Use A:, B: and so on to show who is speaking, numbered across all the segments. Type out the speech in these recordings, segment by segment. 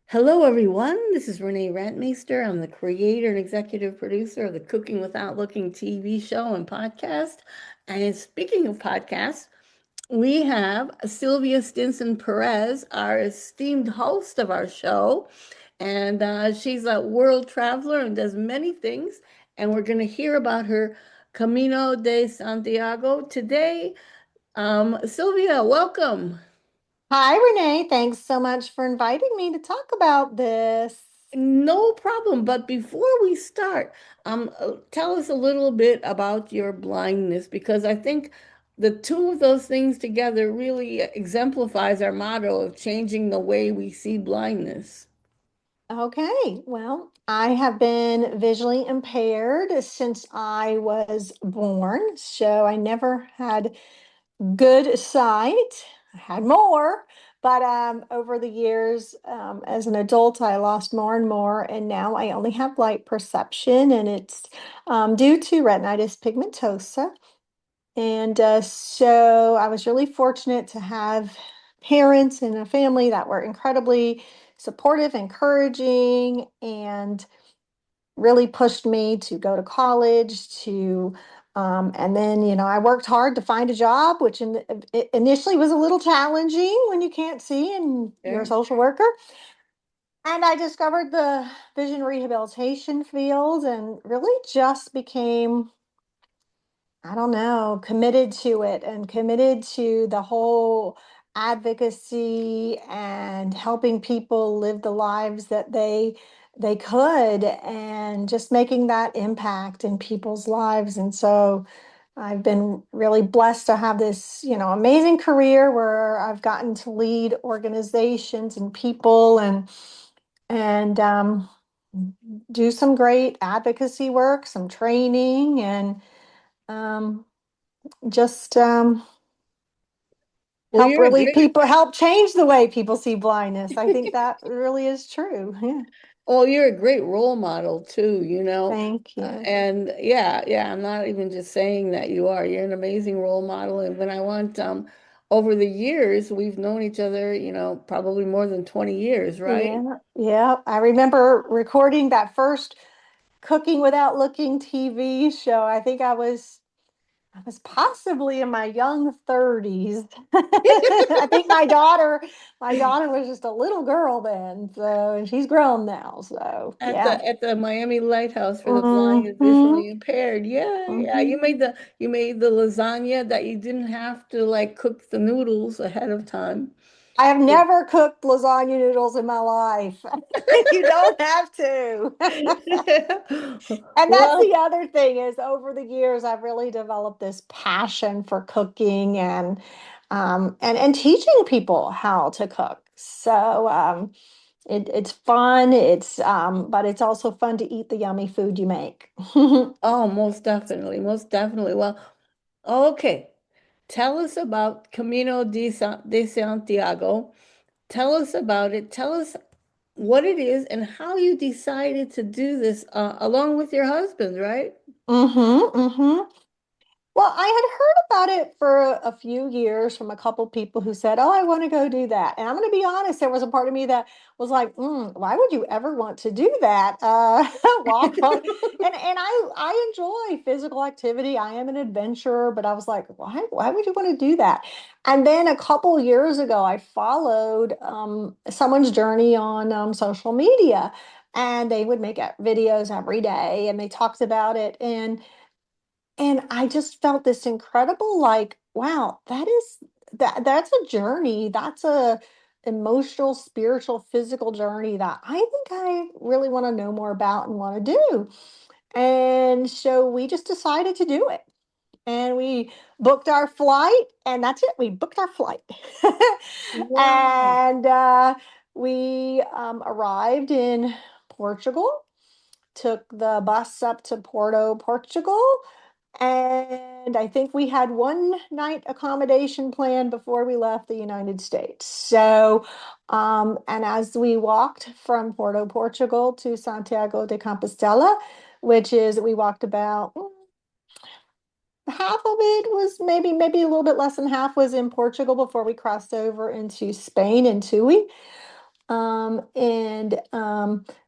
A: Hello, everyone. This is Renee Rentmeester. I'm the creator and executive producer of the Cooking Without Looking TV show and podcast. And speaking of podcasts, we have Sylvia Stinson-Perez, our esteemed host of our show. And she's a world traveler and does many things. And we're going to hear about her Camino de Santiago today. Sylvia, welcome.
B: Hi, Renee. Thanks so much for inviting me to talk about this.
A: No problem. But before we start, tell us a little bit about your blindness because I think the two of those things together really exemplifies our motto of changing the way we see blindness.
B: Okay, well, I have been visually impaired since I was born, so I never had good sight. I had more, but over the years, as an adult, I lost more and more, and now I only have light perception, and it's due to retinitis pigmentosa. And so I was really fortunate to have parents and a family that were incredibly supportive, encouraging, and really pushed me to go to college and then, I worked hard to find a job, which initially was a little challenging when you can't see and you're a
A: Okay.
B: social worker. And I discovered the vision rehabilitation field and really just became, I don't know, committed to it and committed to the whole advocacy and helping people live the lives that they could and just making that impact in people's lives. And so I've been really blessed to have this, amazing career where I've gotten to lead organizations and people and do some great advocacy work, some training, and um, just
A: Well, you're a great
B: help change the way people see blindness. I think that really is true. Yeah.
A: Well, you're a great role model too, you know.
B: Thank you.
A: And yeah, yeah, I'm not even just saying that you are. You're an amazing role model. And when I want over the years, we've known each other, probably more than 20 years, right?
B: Yeah. Yeah. I remember recording that first Cooking Without Looking TV show. I was possibly in my young 30s. I think my daughter was just a little girl then, so and she's grown now. So
A: At
B: yeah.
A: the Miami Lighthouse for the blind and
B: Hmm.
A: visually impaired. Yeah, yeah.
B: Hmm.
A: You made the lasagna that you didn't have to like cook the noodles ahead of time.
B: I have never cooked lasagna noodles in my life. You don't have to. And that's
A: Well,
B: the other thing is over the years I've really developed this passion for cooking and teaching people how to cook. So it's fun. But it's also fun to eat the yummy food you make.
A: oh, most definitely, most definitely. Well, okay. Tell us about de Santiago. Tell us about it. Tell us what it is and how you decided to do this along with your husband, right?
B: Mm-hmm, mm-hmm. Well, I had heard about it for a few years from a couple people who said, "Oh, I want to go do that." And I'm going to be honest, there was a part of me that was like, "Why would you ever want to do that?" Walk on, and I enjoy physical activity. I am an adventurer, but I was like, "Why would you want to do that?" And then a couple years ago, I followed someone's journey on social media, and they would make videos every day, and they talked about it and I just felt this incredible, like, wow, that's a journey. That's a emotional, spiritual, physical journey that I think I really want to know more about and want to do. And so we just decided to do it. And we booked our flight, and that's it. We booked our flight.
A: Wow.
B: And we arrived in Portugal, took the bus up to Porto, Portugal, and I think we had one night accommodation plan before we left the United States. So, and as we walked from Porto, Portugal to Santiago de Compostela, we walked about half of it was maybe a little bit less than half was in Portugal before we crossed over into Spain and Tui. And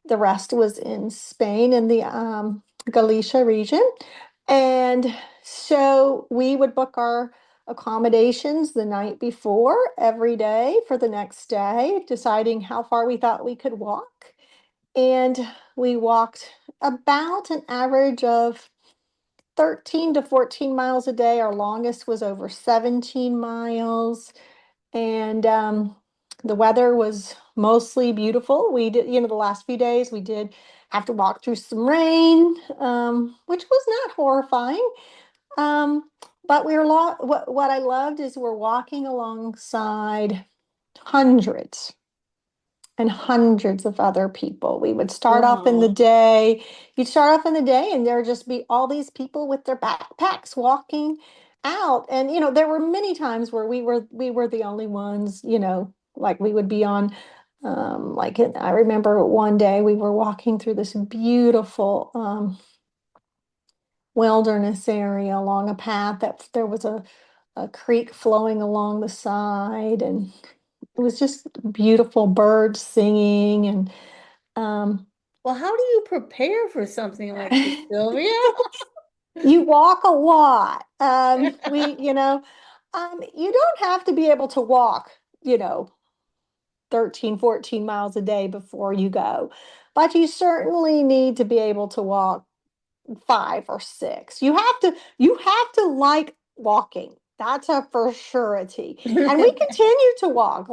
B: the rest was in Spain in the Galicia region. And so we would book our accommodations the night before every day for the next day, deciding how far we thought we could walk. And we walked about an average of 13 to 14 miles a day. Our longest was over 17 miles. And the weather was mostly beautiful. We did, the last few days we did have to walk through some rain, which was not horrifying. Um, but what I loved is we're walking alongside hundreds and hundreds of other people. We would start off in the
A: Wow.
B: day. You'd start off in the day, and there'd just be all these people with their backpacks walking out. And there were many times where we were the only ones. Like we would be on. I remember one day we were walking through this beautiful wilderness area along a path that there was a creek flowing along the side, and it was just beautiful birds singing. And um,
A: Well, how do you prepare for something like this, Sylvia?
B: you walk a lot. You don't have to be able to walk, you know, 13, 14 miles a day before you go, but you certainly need to be able to walk 5 or 6. You have to like walking. That's a for surety. And we continue to walk.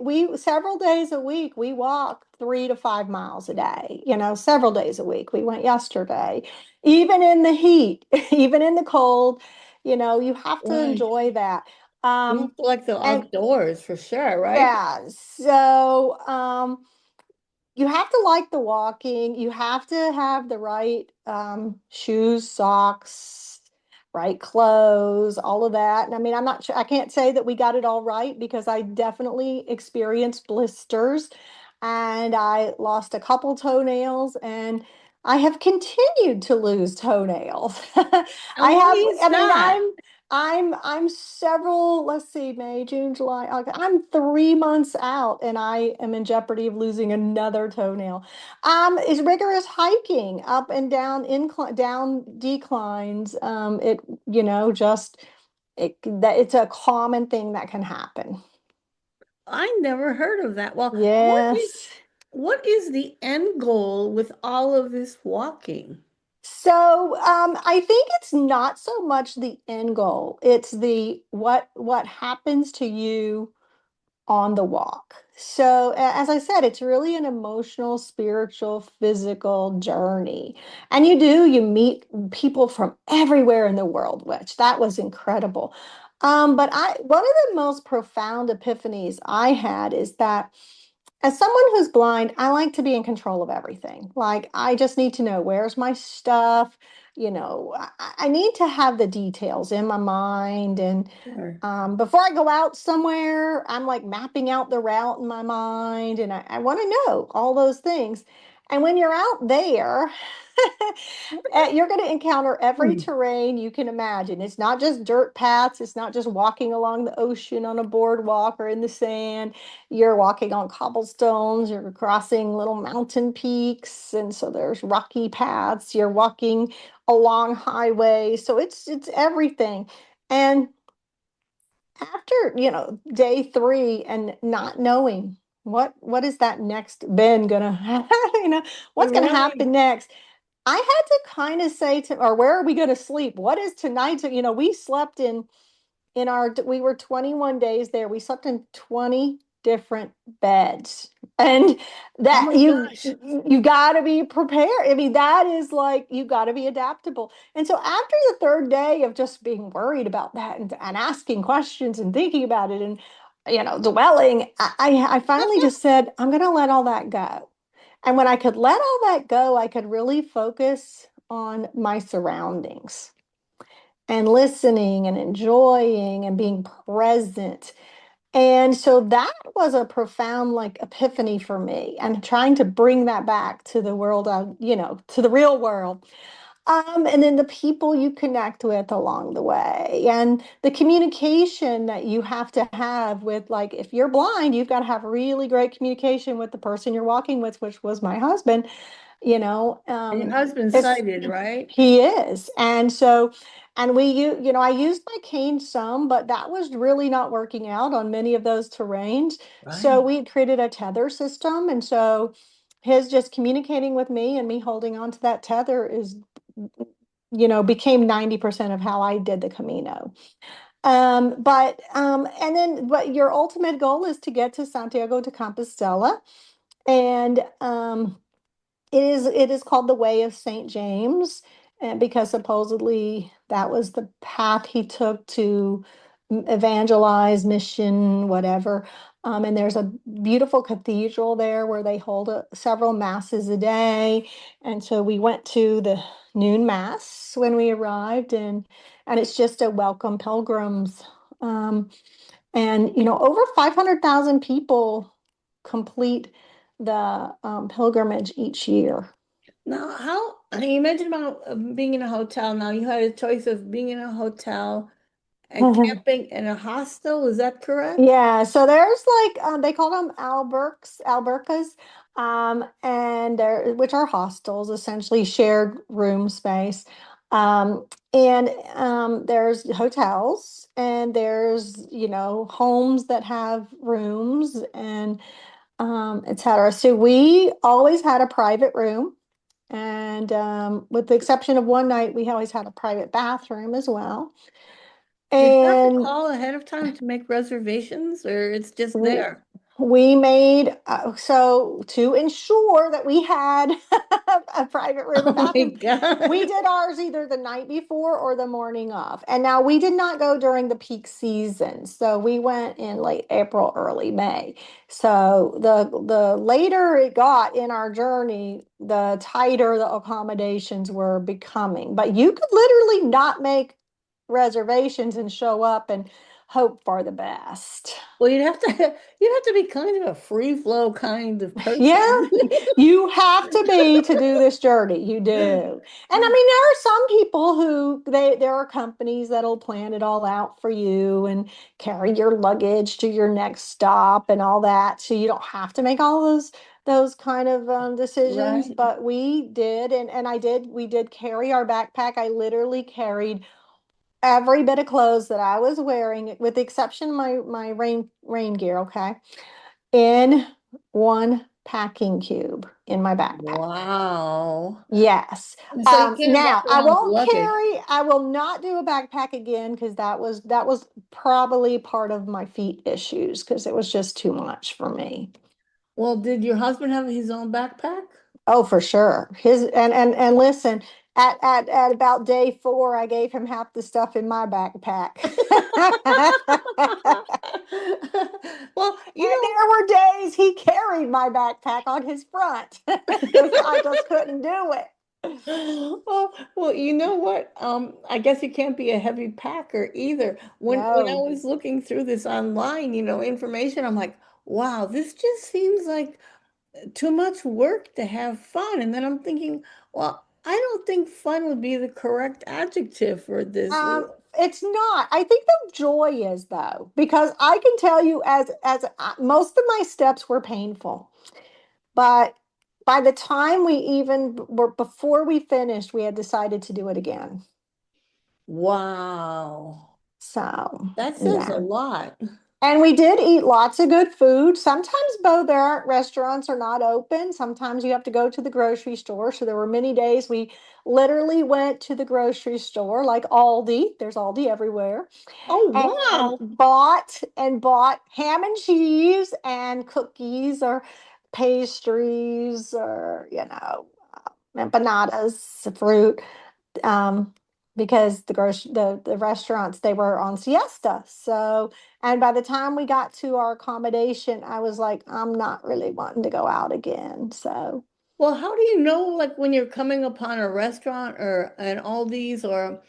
B: We several days a week, we walk 3 to 5 miles a day, several days a week. We went yesterday, even in the heat, even in the cold, you have to
A: Right.
B: enjoy that.
A: You have
B: Um,
A: to like the
B: and
A: outdoors for sure, right?
B: yeah, so you have to like the walking. You have to have the right shoes, socks, right clothes, all of that. And I mean, I'm not sure, I can't say that we got it all right because I definitely experienced blisters and I lost a couple toenails and I have continued to lose toenails.
A: And why is
B: I mean,
A: that?
B: I'm several, let's see, May, June, July, August. I'm 3 months out and I am in jeopardy of losing another toenail. Is rigorous hiking up and down down declines. Just it's a common thing that can happen.
A: I never heard of that. Well,
B: Yes.
A: what is the end goal with all of this walking?
B: So I think it's not so much the end goal. It's the what happens to you on the walk. So, as I said, it's really an emotional, spiritual, physical journey. And you meet people from everywhere in the world, which that was incredible. But one of the most profound epiphanies I had is that as someone who's blind, I like to be in control of everything. Like, I just need to know where's my stuff. I need to have the details in my mind. And
A: Sure.
B: before I go out somewhere, I'm like mapping out the route in my mind, and I want to know all those things. And when you're out there, you're going to encounter every
A: Hmm.
B: terrain you can imagine. It's not just dirt paths, it's not just walking along the ocean on a boardwalk or in the sand. You're walking on cobblestones, you're crossing little mountain peaks, and so there's rocky paths. You're walking along highways, so it's everything. And after day 3 and not knowing what is that next bend gonna what's gonna
A: Right.
B: happen next, I had to kind of say to, or where are we gonna sleep, what is tonight? So we slept in our we were 21 days there, we slept in 20 different beds. And
A: Oh
B: that
A: my gosh.
B: you got to be prepared. I mean, that is like, you got to be adaptable. And so after the third day of just being worried about that and asking questions and thinking about it and dwelling, I finally just said, I'm going to let all that go. And when I could let all that go, I could really focus on my surroundings and listening and enjoying and being present. And so that was a profound like epiphany for me and trying to bring that back to the world, to the real world. And then the people you connect with along the way, and the communication that you have to have with, like, if you're blind, you've got to have really great communication with the person you're walking with, which was my husband. You know,
A: And your husband's
B: it's
A: sighted, right?
B: he is, and so, and I used my cane some, but that was really not working out on many of those terrains. So
A: Right.
B: we had created a tether system, and so his just communicating with me and me holding on to that tether is, became 90% of how I did the Camino. And then, but your ultimate goal is to get to Santiago de Compostela, and it is called the Way of St. James, and because supposedly that was the path he took to evangelize, mission, whatever. And there's a beautiful cathedral there where they hold several masses a day. And so we went to the noon mass when we arrived, and it's just a welcome pilgrims. Um, and over 500,000 people complete the pilgrimage each year.
A: Now, how you mentioned about being in a hotel. Now, you had a choice of being in a hotel and camping in a hostel. Is that correct?
B: Yeah, so there's like they call them albercas, and there which are hostels, essentially shared room space. And there's hotels, and there's homes that have rooms, and etc. So we always had a private room, and with the exception of one night, we always had a private bathroom as well.
A: Did you have to
B: And
A: call ahead of time to make reservations, or it's just
B: w-
A: there?
B: we made so to ensure that we had a private room and
A: Oh my
B: bathroom, we
A: God.
B: did ours either the night before or the morning of. And now we did not go during the peak season, so we went in late April, early May. So the later it got in our journey, the tighter the accommodations were becoming. But you could literally not make reservations and show up and hope for the best.
A: Well, you'd have to be kind of a free flow kind of
B: Yeah,
A: person.
B: you have to be to do this journey. You do. And I mean, there are some people who there are companies that'll plan it all out for you and carry your luggage to your next stop and all that. So you don't have to make all those kind of decisions.
A: Right.
B: But we did, we did carry our backpack. I literally carried every bit of clothes that I was wearing, with the exception of my rain gear, okay, in one packing cube in my backpack.
A: Wow.
B: Yes.
A: So you can't walk
B: Now I
A: around with
B: won't
A: luggage.
B: carry, I will not do a backpack again because that was probably part of my feet issues because it was just too much for me.
A: Well, did your husband have his own backpack?
B: Oh, for sure. His and listen, at about day 4, I gave him half the stuff in my backpack.
A: Well,
B: And there were days he carried my backpack on his front because I just couldn't do it.
A: well, you know what? I guess you can't be a heavy packer either. When I
B: No.
A: was looking through this online, information, I'm like, wow, this just seems like too much work to have fun. And then I'm thinking, well, I don't think fun would be the correct adjective for this.
B: It's not. I think the joy is, though, because I can tell you, as most of my steps were painful, but by the time we even were before we finished, we had decided to do it again.
A: Wow.
B: So,
A: That says a
B: yeah.
A: lot.
B: And we did eat lots of good food. Sometimes, Bo, there aren't restaurants are not open. Sometimes you have to go to the grocery store. So there were many days we literally went to the grocery store, like Aldi. There's Aldi everywhere,
A: Oh,
B: and
A: wow.
B: bought ham and cheese and cookies or pastries or empanadas, fruit, um, because the restaurants, they were on siesta. So, and by the time we got to our accommodation, I was like, I'm not really wanting to go out again. So,
A: Well, how do you know, like, when you're coming upon a restaurant or an Aldi's or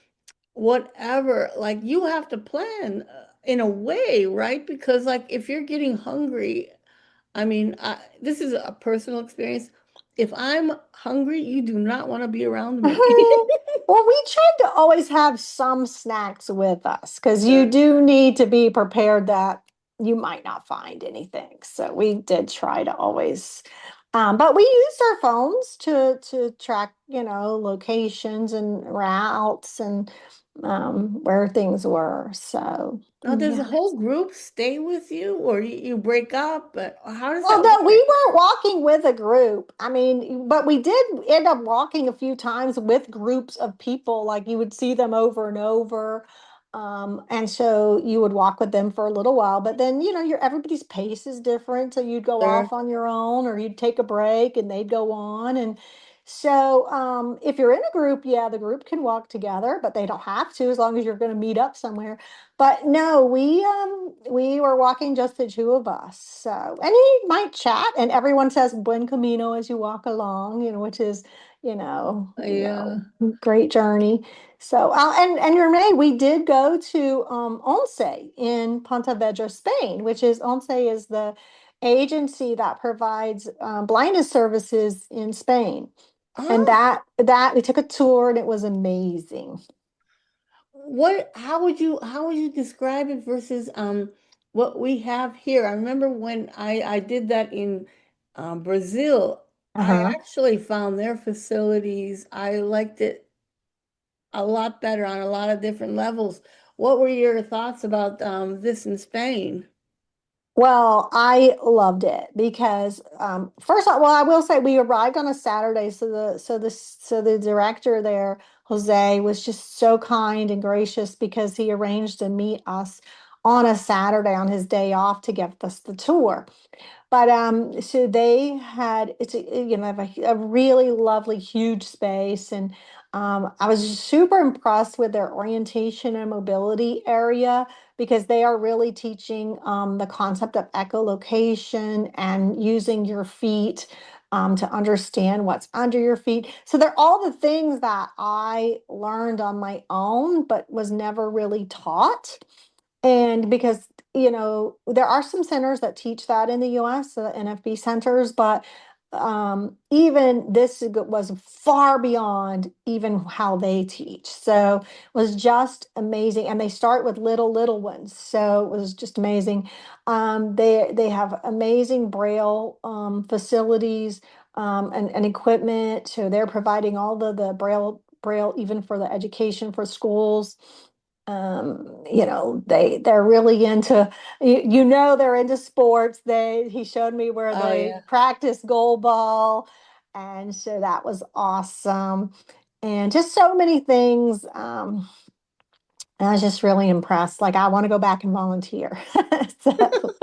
A: whatever, like, you have to plan in a way, right? Because, like, if you're getting hungry, I mean, this is a personal experience. if I'm hungry, you do not want to be around me.
B: Well, we tried to always have some snacks with us because you
A: Sure.
B: do need to be prepared that you might not find anything. So we did try to always, but we used our phones to track, locations and routes and where things were. So
A: Now, does the
B: yeah.
A: whole group stay with you or you break up? How does
B: Well,
A: that
B: no, we
A: work?
B: weren't walking with a group. I mean, but we did end up walking a few times with groups of people. Like you would see them over and over. And so you would walk with them for a little while, but then, everybody's pace is different. So you'd go
A: Sure.
B: off on your own or you'd take a break and they'd go on. And so if you're in a group, yeah, the group can walk together, but they don't have to as long as you're going to meet up somewhere. But no, we were walking just the two of us. So and you might chat and everyone says buen camino as you walk along, which is,
A: Yeah.
B: great journey. So and Renee, we did go to Once in Pontevedra, Spain, which is Once is the agency that provides blindness services in Spain. And
A: Ah,
B: that we took a tour and it was amazing.
A: how would you describe it versus what we have here? I remember when I did that in Brazil, I
B: Uh-huh.
A: actually found their facilities, I liked it a lot better on a lot of different levels. What were your thoughts about this in Spain?
B: Well, I loved it because first, well, I will say we arrived on a Saturday, so the director there, Jose, was just so kind and gracious because he arranged to meet us on a Saturday on his day off to give us the tour. But so they had it's have a really lovely huge space, and I was super impressed with their orientation and mobility area because they are really teaching the concept of echolocation and using your feet to understand what's under your feet. So they're all the things that I learned on my own, but was never really taught. And because, there are some centers that teach that in the US, NFB centers, but even this was far beyond even how they teach. So it was just amazing. And they start with little ones. So it was just amazing. They have amazing Braille facilities and equipment. So they're providing all the Braille even for the education for schools. They're really into they're into sports. He showed me where
A: Oh
B: they
A: yeah.
B: practice goal ball, and so that was awesome. And just so many things. I was just really impressed. Like I want to go back and volunteer. So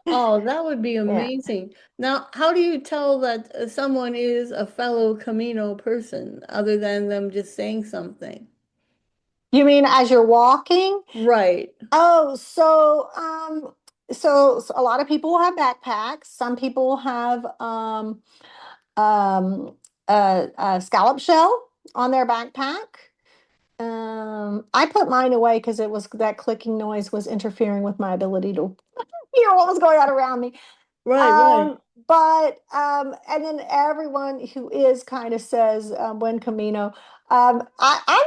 A: Oh, that would be
B: yeah.
A: amazing. Now, how do you tell that someone is a fellow Camino person other than them just saying something?
B: You mean as you're walking?
A: Right.
B: Oh, so a lot of people will have backpacks. Some people will have um, a scallop shell on their backpack. I put mine away because it was that clicking noise was interfering with my ability to hear what was going on around me.
A: Right, right.
B: Um, and then everyone who is kind of says Buen Camino. I'm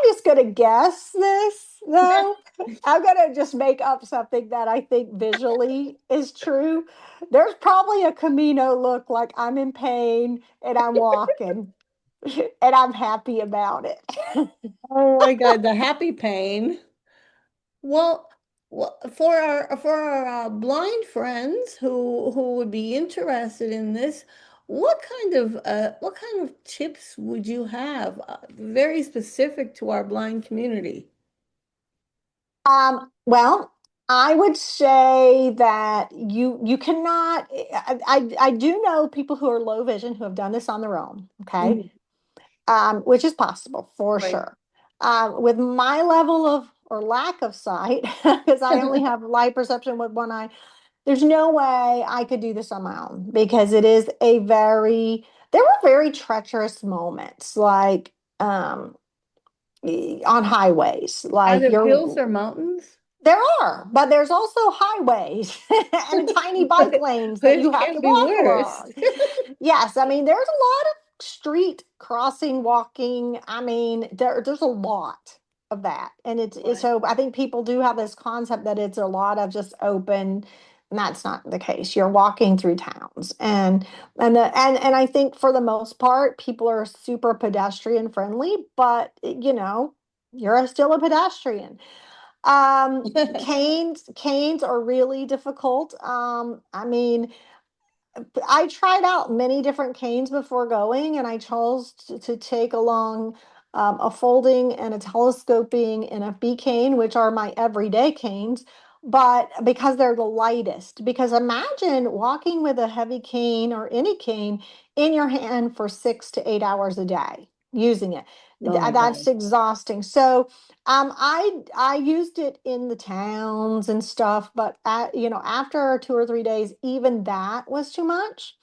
B: just gonna guess this though. I'm gonna just make up something that I think visually is true. There's probably a Camino look like I'm in pain and I'm walking and I'm happy about it.
A: Oh my God, the happy pain. Well, for our blind friends who would be interested in this, what kind of tips would you have, very specific to our blind community?
B: Well, I would say that you cannot. I do know people who are low vision who have done this on their own. Okay,
A: Mhm.
B: which is possible for
A: Right.
B: sure. With my level of or lack of sight, because I only have light perception with one eye, there's no way I could do this on my own because it is there were very treacherous moments, like on highways,
A: Are
B: like
A: there hills
B: you're
A: or mountains?
B: there are, but there's also highways and tiny bike lanes that you
A: Which
B: have
A: can
B: to
A: be
B: walk
A: worse.
B: along. Yes, I mean there's a lot street crossing, walking. I mean, there's a lot of that. And it's
A: Right.
B: so I think people do have this concept that it's a lot of just open, and that's not the case. You're walking through towns, and I think for the most part, people are super pedestrian friendly, but you're still a pedestrian. Canes are really difficult. I mean, I tried out many different canes before going, and I chose to take along a folding and a telescoping NFB cane, which are my everyday canes, but because they're the lightest. Because imagine walking with a heavy cane or any cane in your hand for 6 to 8 hours a day using it.
A: Oh my
B: That's
A: God.
B: exhausting. So I used it in the towns and stuff, but after 2 or 3 days, even that was too much.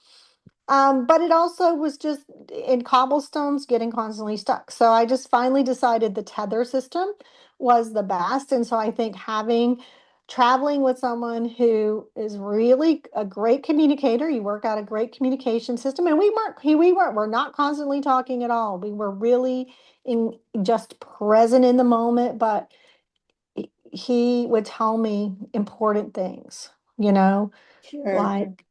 B: But it also was just in cobblestones getting constantly stuck. So I just finally decided the tether system was the best. And so I think having traveling with someone who is really a great communicator, you work out a great communication system. And we're not constantly talking at all. We were really in just present in the moment, but he would tell me important things, you know,
A: Sure.
B: like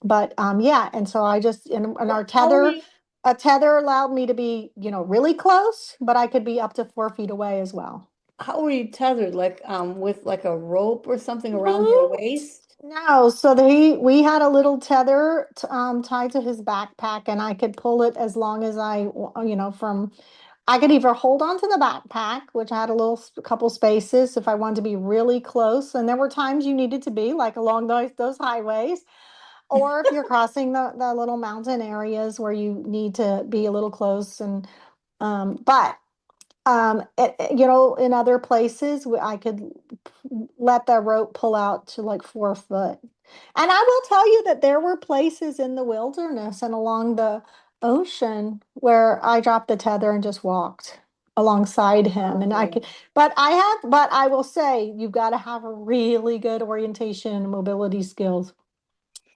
B: but yeah, and so I just and our
A: How are
B: tether,
A: you?
B: a tether allowed me to be, really close, but I could be up to 4 feet away as well.
A: How were you tethered? Like with like a rope or something around your
B: Mhm.
A: waist?
B: No, so we had a little tether tied to his backpack, and I could pull it as long as from I could either hold on to the backpack, which had a couple spaces if I wanted to be really close, and there were times you needed to be like along those highways, or if you're crossing the little mountain areas where you need to be a little close. And but in other places I could let the rope pull out to like 4 foot. And I will tell you that there were places in the wilderness and along the ocean where I dropped the tether and just walked alongside him. And I
A: Oh,
B: could, but I will say you've got to have a really good orientation and mobility skills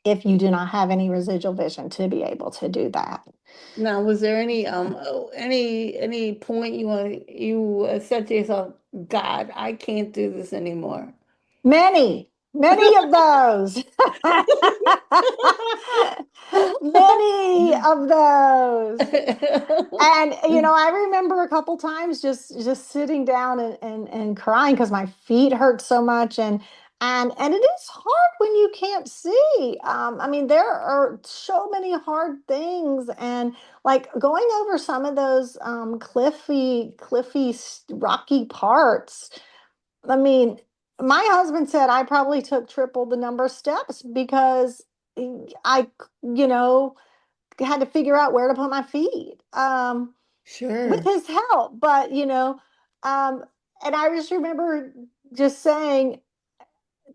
B: if you do not have any residual vision to be able to do that.
A: now, was there any point you said to yourself, God, I can't do this anymore?
B: Many of those. Many of those. And I remember a couple times just sitting down and crying because my feet hurt so much, and it is hard when you can't see. I mean, there are so many hard things, and like going over some of those cliffy, rocky parts. I mean, my husband said I probably took triple the number of steps because I, you know, had to figure out where to put my feet with
A: Sure.
B: his help. But, um, and I just remember just saying,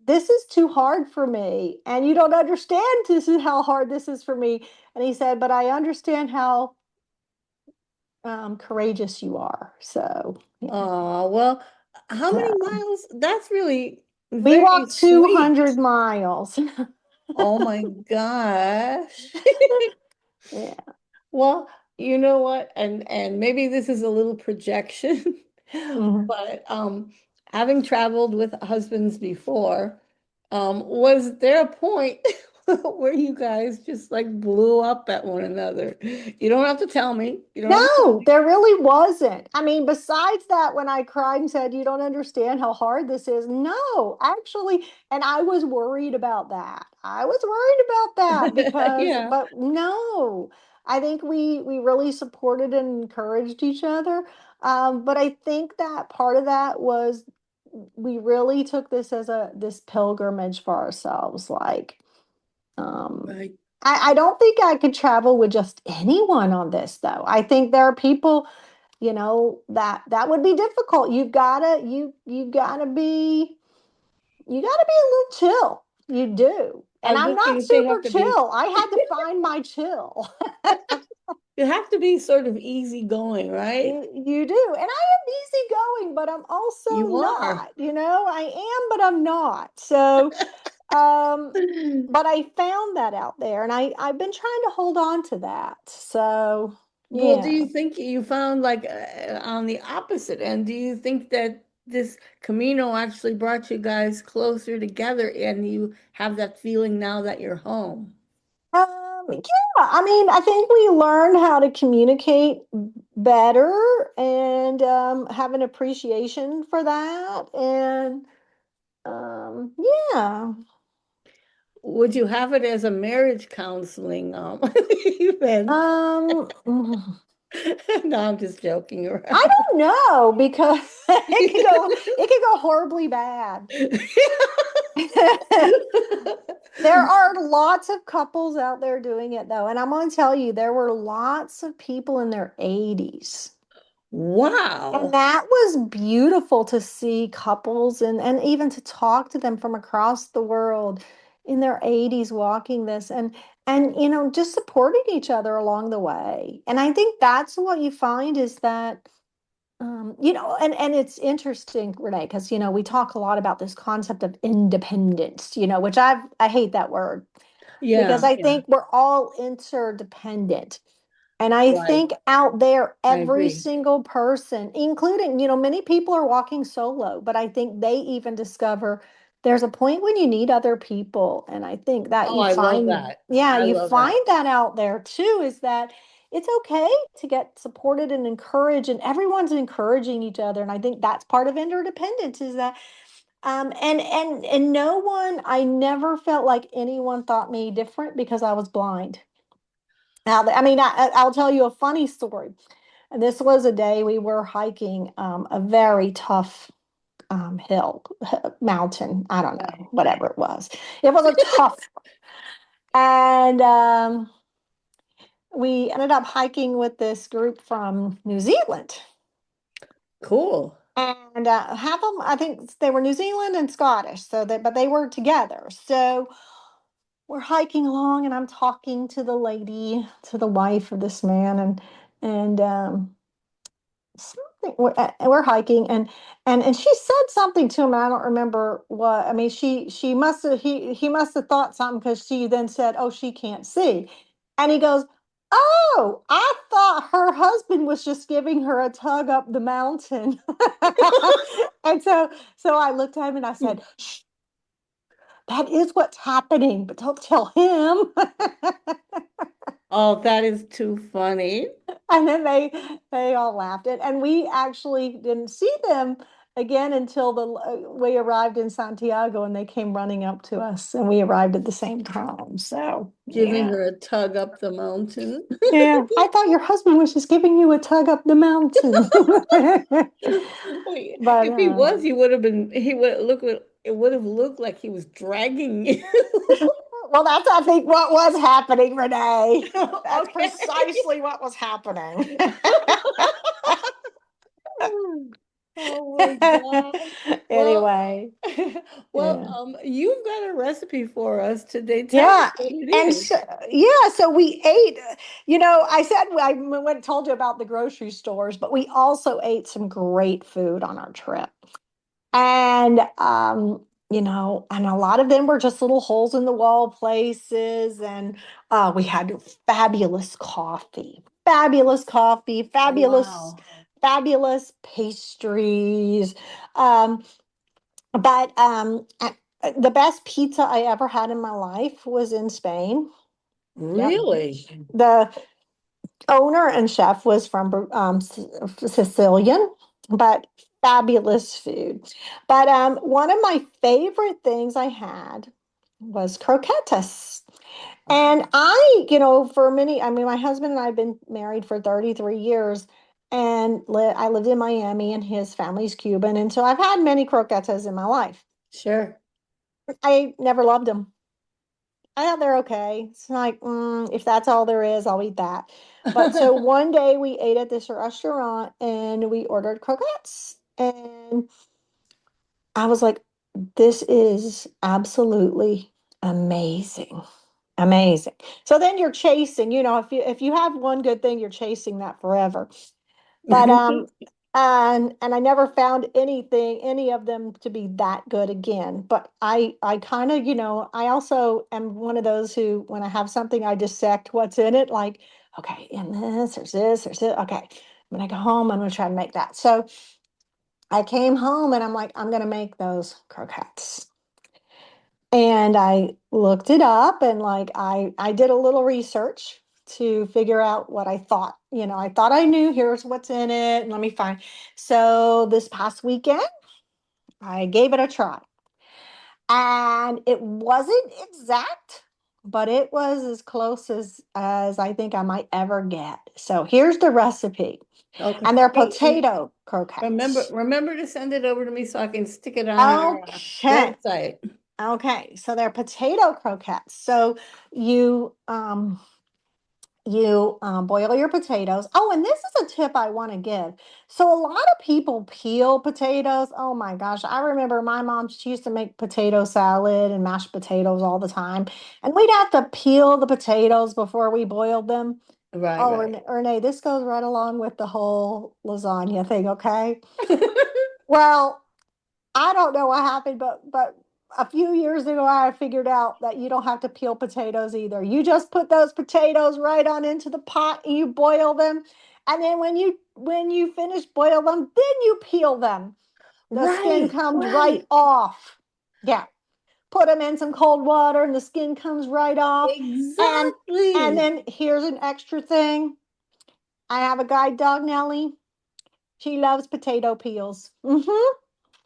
B: this is too hard for me. And you don't understand this is how hard this is for me. And he said, but I understand how courageous you are. So, yeah.
A: Oh, well, how many
B: So
A: miles? That's really
B: we
A: very
B: walked
A: sweet.
B: 200 miles.
A: Oh my gosh.
B: Yeah.
A: Well, you know what? And maybe this is a little projection,
B: Mhm.
A: but having traveled with husbands before, was there a point where you guys just like blew up at one another? You don't have to tell me. You don't have to tell
B: No,
A: me.
B: there really wasn't. I mean, besides that, when I cried and said, you don't understand how hard this is. No, actually, and I was worried about that. I was worried about that
A: Yeah.
B: but no, I think we really supported and encouraged each other. But I think that part of that was we really took this as this pilgrimage for ourselves. Like, um,
A: Right.
B: I don't think I could travel with just anyone on this, though. I think there are people, that would be difficult. You gotta be a little chill. You do.
A: I
B: And
A: was
B: I'm
A: just
B: not
A: gonna say
B: super chill. I had to find my chill.
A: you have to be sort of easygoing, right?
B: You do. And I am easygoing, but I'm also
A: You are.
B: not. I am, but I'm not. So Um, but I found that out there, and I've been trying to hold on to that. So
A: Well, do
B: yeah.
A: you think you found like on the opposite end? Do you think that this Camino actually brought you guys closer together and you have that feeling now that you're home?
B: Yeah, I mean, I think we learned how to communicate better and have an appreciation for that. And yeah.
A: Would you have it as a marriage counseling event?
B: Mm,
A: No, I'm just joking
B: I
A: around.
B: don't know because it could go horribly bad. There are lots of couples out there doing it though, and I'm going to tell you, there were lots of people in their 80s. And
A: Wow.
B: that was beautiful to see couples and even to talk to them from across the world in their 80s walking this and just supporting each other along the way. And I think that's what you find is that and it's interesting, Renee, because we talk a lot about this concept of independence, which I hate that word because
A: Yeah,
B: I
A: yeah,
B: think we're all interdependent. And I
A: right.
B: think out there,
A: I
B: every
A: agree.
B: single person, including, many people are walking solo, but I think they even discover there's a point when you need other people. And I think that
A: Oh,
B: you
A: I love
B: find,
A: that.
B: yeah,
A: I
B: you
A: love that.
B: find that out there too, is that it's okay to get supported and encouraged, and everyone's encouraging each other. And I think that's part of interdependence is that and no one, I never felt like anyone thought me different because I was blind. Now, I mean, I'll tell you a funny story. And this was a day we were hiking a very tough hill, mountain. I don't
A: Yeah.
B: know, whatever it was. It was a tough, and we ended up hiking with this group from New Zealand.
A: Cool.
B: And half of them, I think they were New Zealand and Scottish, but they were together. So we're hiking along, and I'm talking to the lady, to the wife of this man, and something we're hiking and she said something to him, and I don't remember what. I mean, she must have he must have thought something, because she then said, oh, she can't see. And he goes, oh, I thought her husband was just giving her a tug up the mountain. And so I looked at him and I said, shh, that is what's happening, but don't tell him.
A: Oh, that is too funny.
B: And then they all laughed, and we actually didn't see them again until we arrived in Santiago, and they came running up to us, and we arrived at the same time. So
A: Giving
B: yeah.
A: her a tug up the mountain.
B: Yeah, I thought your husband was just giving you a tug up the mountain.
A: Wait,
B: But
A: if he was, he would have been, he would look, it would have looked like he was dragging you.
B: well, that's, I think, what was happening, Renee. That's
A: Okay.
B: precisely what was happening.
A: Oh my God. Well,
B: Anyway,
A: well,
B: yeah.
A: you've got a recipe for us today. Tell us
B: Yeah,
A: what it
B: and
A: is.
B: so yeah, so we ate. I said I went and told you about the grocery stores, but we also ate some great food on our trip. And and a lot of them were just little holes in the wall places, and we had fabulous coffee,
A: Oh, wow.
B: fabulous pastries. Um, but the best pizza I ever had in my life was in Spain. Yep.
A: Really?
B: The owner and chef was from Sicilian, but fabulous food. But one of my favorite things I had was croquetas. And I mean, my husband and I have been married for 33 years, and I lived in Miami, and his family's Cuban. And so I've had many croquetas in my life.
A: Sure.
B: I never loved them. I thought they're okay. It's like, if that's all there is, I'll eat that. But so one day we ate at this restaurant and we ordered croquettes. And I was like, this is absolutely amazing. Amazing. So then you're chasing, if you have one good thing, you're chasing that forever. But and I never found any of them to be that good again. But I kind of, I also am one of those who, when I have something, I dissect what's in it. Like, okay, in there's this. Okay, when I go home, I'm gonna try to make that. So I came home and I'm like, I'm gonna make those croquettes. And I looked it up and like I did a little research to figure out what I thought. I thought I knew here's what's in it. And let me find. So this past weekend, I gave it a try. And it wasn't exact, but it was as close as I think I might ever get. So here's the recipe.
A: Okay.
B: And they're
A: Hey,
B: potato
A: remember
B: croquettes.
A: remember to send it over to me so I can stick it on our
B: Okay.
A: website.
B: Okay. So they're potato croquettes. So you boil your potatoes. Oh, and this is a tip I want to give. So a lot of people peel potatoes. Oh my gosh, I remember my mom, she used to make potato salad and mashed potatoes all the time, and we'd have to peel the potatoes before we boiled them.
A: Right,
B: Oh,
A: right.
B: Renee, this goes right along with the whole lasagna thing, okay? Well, I don't know what happened, but a few years ago, I figured out that you don't have to peel potatoes either. You just put those potatoes right on into the pot and you boil them, and then when you finish boil them, then you peel them. The skin
A: Right,
B: comes right
A: right.
B: off. Yeah, put them in some cold water, and the skin comes right off. And and
A: Exactly.
B: then here's an extra thing. I have a guide dog, Nellie. She loves potato peels.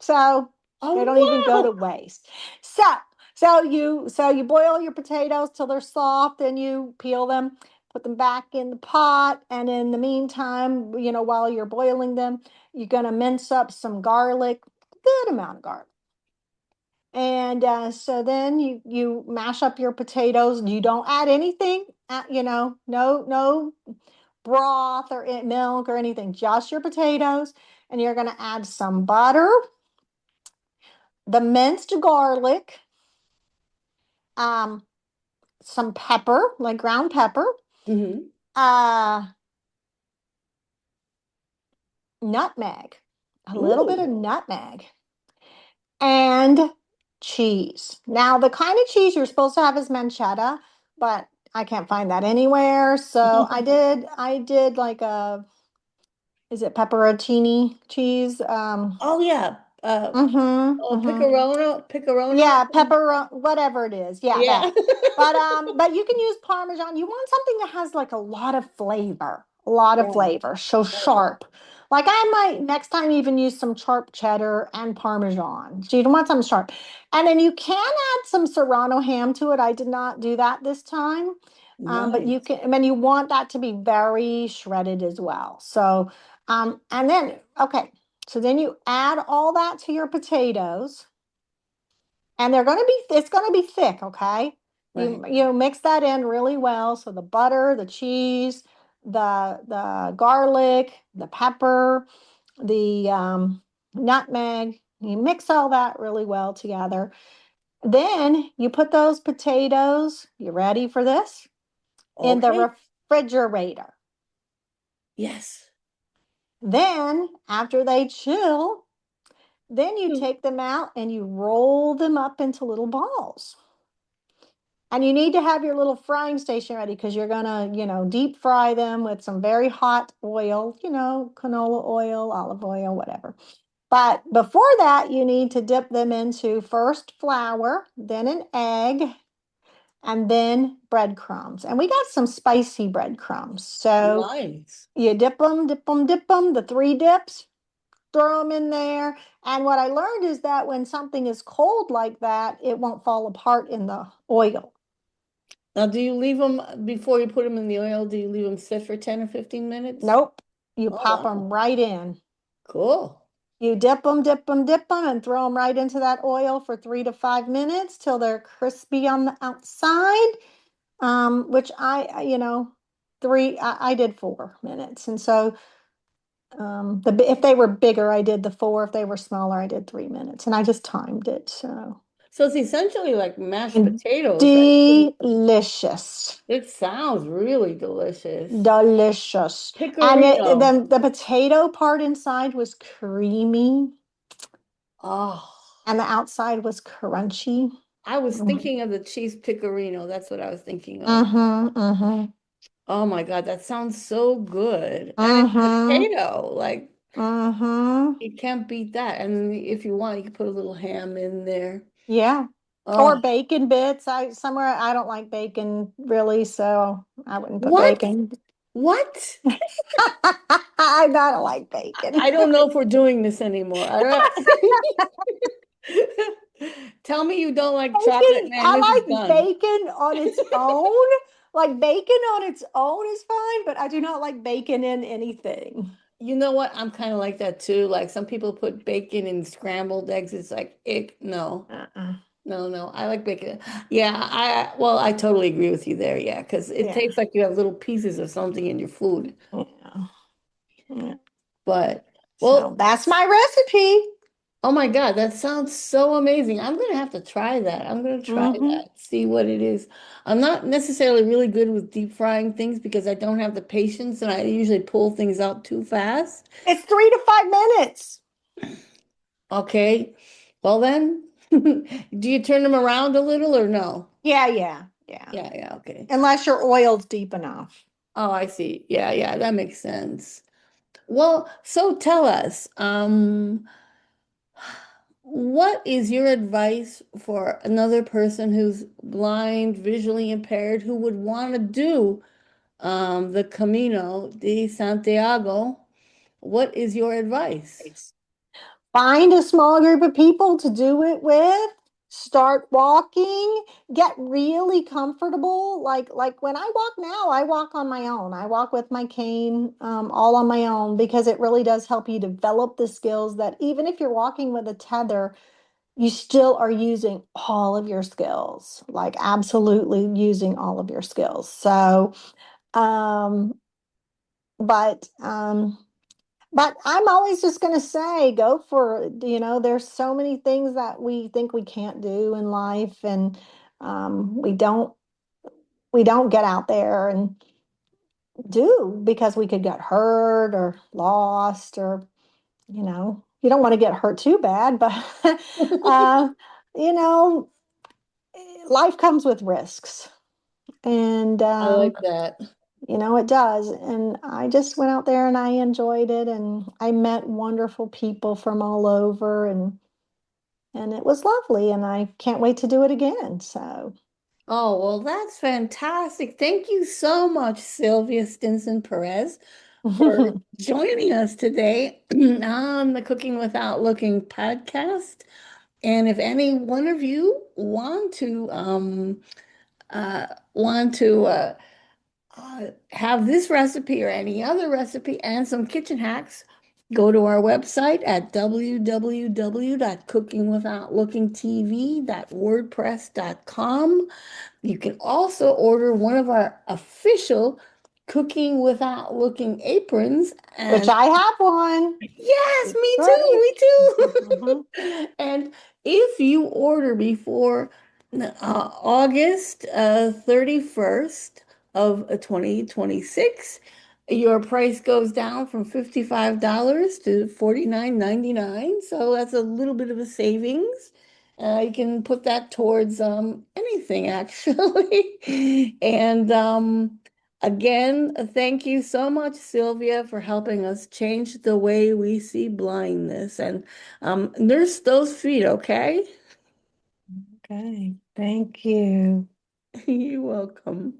B: So they don't even
A: Oh,
B: go to
A: wow.
B: waste. So you boil your potatoes till they're soft, and you peel them, put them back in the pot, and in the meantime, while you're boiling them, you're gonna mince up some garlic, good amount of garlic. And so then you mash up your potatoes. You don't add anything, no broth or milk or anything, just your potatoes. And you're gonna add some butter, the minced garlic, um, some pepper, like ground pepper,
A: Hmm.
B: uh, nutmeg, a little bit of
A: Ooh.
B: nutmeg, and cheese. Now, the kind of cheese you're supposed to have is manchetta, but I can't find that anywhere. So I did like is it pepperoncini cheese?
A: Oh yeah. Oh,
B: Mm-hmm.
A: picorona.
B: Yeah, pepper, whatever it is. Yeah,
A: Yeah.
B: that. But you can use Parmesan. You want something that has like a lot of flavor, a lot of
A: Right,
B: flavor, so
A: right.
B: sharp. Like I might next time even use some sharp cheddar and Parmesan. So you don't want something sharp. And then you can add some Serrano ham to it. I did not do that this time. But you
A: Nice.
B: can, I mean, you want that to be very shredded as well. So, and then, okay, so then you add all that to your potatoes, and it's going to be thick. Okay, you
A: Right.
B: you mix that in really well, so the butter, the cheese, the garlic, the pepper, the nutmeg, you mix all that really well together. Then you put those potatoes, you ready for this, in the
A: Okay.
B: refrigerator.
A: Yes.
B: Then after they chill, then you take them out and you roll them up into little balls. And you need to have your little frying station ready, because you're gonna, deep fry them with some very hot oil, canola oil, olive oil, whatever. But before that, you need to dip them into first flour, then an egg, and then breadcrumbs. And we got some spicy breadcrumbs. So
A: Nice.
B: you dip them, dip them, dip them, the three dips, throw them in there. And what I learned is that when something is cold like that, it won't fall apart in the oil.
A: Now, do you leave them before you put them in the oil? Do you leave them sit for 10 or 15 minutes?
B: Nope. You
A: Oh,
B: pop them
A: wow.
B: right in.
A: Cool.
B: You dip them, dip them, dip them, and throw them right into that oil for 3 to 5 minutes till they're crispy on the outside. Which I did 4 minutes. And so if they were bigger, I did the four. If they were smaller, I did 3 minutes. And I just timed it. So
A: So it's essentially like mashed
B: And
A: potatoes, right?
B: delicious.
A: It sounds really delicious.
B: Delicious. And
A: Picorino.
B: then the potato part inside was creamy
A: Oh,
B: and the outside was crunchy.
A: I was
B: Mm-hmm,
A: thinking of the cheese picorino. That's what I was thinking of.
B: mm-hmm,
A: Oh my God, that sounds so good. And it's
B: mm-hmm,
A: potato. Like
B: mm-hmm.
A: you can't beat that. And if you want, you can put a little ham in there.
B: Yeah. Or
A: Oh,
B: bacon bits. I don't like bacon really, so I wouldn't put
A: what?
B: bacon.
A: What?
B: I don't like bacon.
A: I don't know if we're doing this anymore. All right. Tell me you don't like chocolate,
B: Bacon,
A: and this is
B: I like
A: done.
B: bacon on its own. Like bacon on its own is fine, but I do not like bacon in anything.
A: You know what? I'm kind of like that too. Like some people put bacon in scrambled eggs. It's like, ick, no,
B: Uh-uh.
A: no, no. I like bacon. Yeah, well, I totally agree with you there. Yeah, because it
B: Yeah.
A: tastes like you have little pieces of something in your food.
B: Yeah. Yeah.
A: But,
B: So
A: well,
B: that's my recipe.
A: oh my God, that sounds so amazing. I'm gonna have to try that. I'm gonna try
B: Hmm.
A: that, see what it is. I'm not necessarily really good with deep frying things because I don't have the patience and I usually pull things out too fast.
B: It's 3 to 5 minutes.
A: Okay. Well then, do you turn them around a little or no?
B: Yeah, yeah, yeah.
A: Yeah, yeah, okay.
B: Unless your oil's deep enough.
A: Oh, I see. Yeah, yeah, that makes sense. Well, so tell us, what is your advice for another person who's blind, visually impaired, who would want to do the Camino de Santiago? What is your advice?
B: Find a small group of people to do it with. Start walking. Get really comfortable. Like when I walk now, I walk on my own. I walk with my cane, all on my own because it really does help you develop the skills that even if you're walking with a tether, you still are using all of your skills. Like absolutely using all of your skills. So, um, but um, but I'm always just going to say, go for it. There's so many things that we think we can't do in life, and we don't get out there and do because we could get hurt or lost, or you don't want to get hurt too bad, but uh, you know, life comes with risks, and
A: I like that.
B: it does. And I just went out there and I enjoyed it, and I met wonderful people from all over, and it was lovely, and I can't wait to do it again. So,
A: Oh, well, that's fantastic. Thank you so much, Sylvia Stinson-Perez, for joining us today on the Cooking Without Looking podcast. And if any one of you want to have this recipe or any other recipe and some kitchen hacks, go to our website at www.cookingwithoutlookingtv.wordpress.com. You can also order one of our official Cooking Without Looking aprons.
B: which
A: And
B: I have one.
A: yes,
B: It's
A: me too,
B: great.
A: me
B: Mhm.
A: too. And if you order before August 31st of 2026, your price goes down from $55 to $49.99. So that's a little bit of a savings. You can put that towards anything actually. And again, thank you so much, Sylvia, for helping us change the way we see blindness. And nurse those feet, okay?
B: Okay, thank you.
A: You're welcome.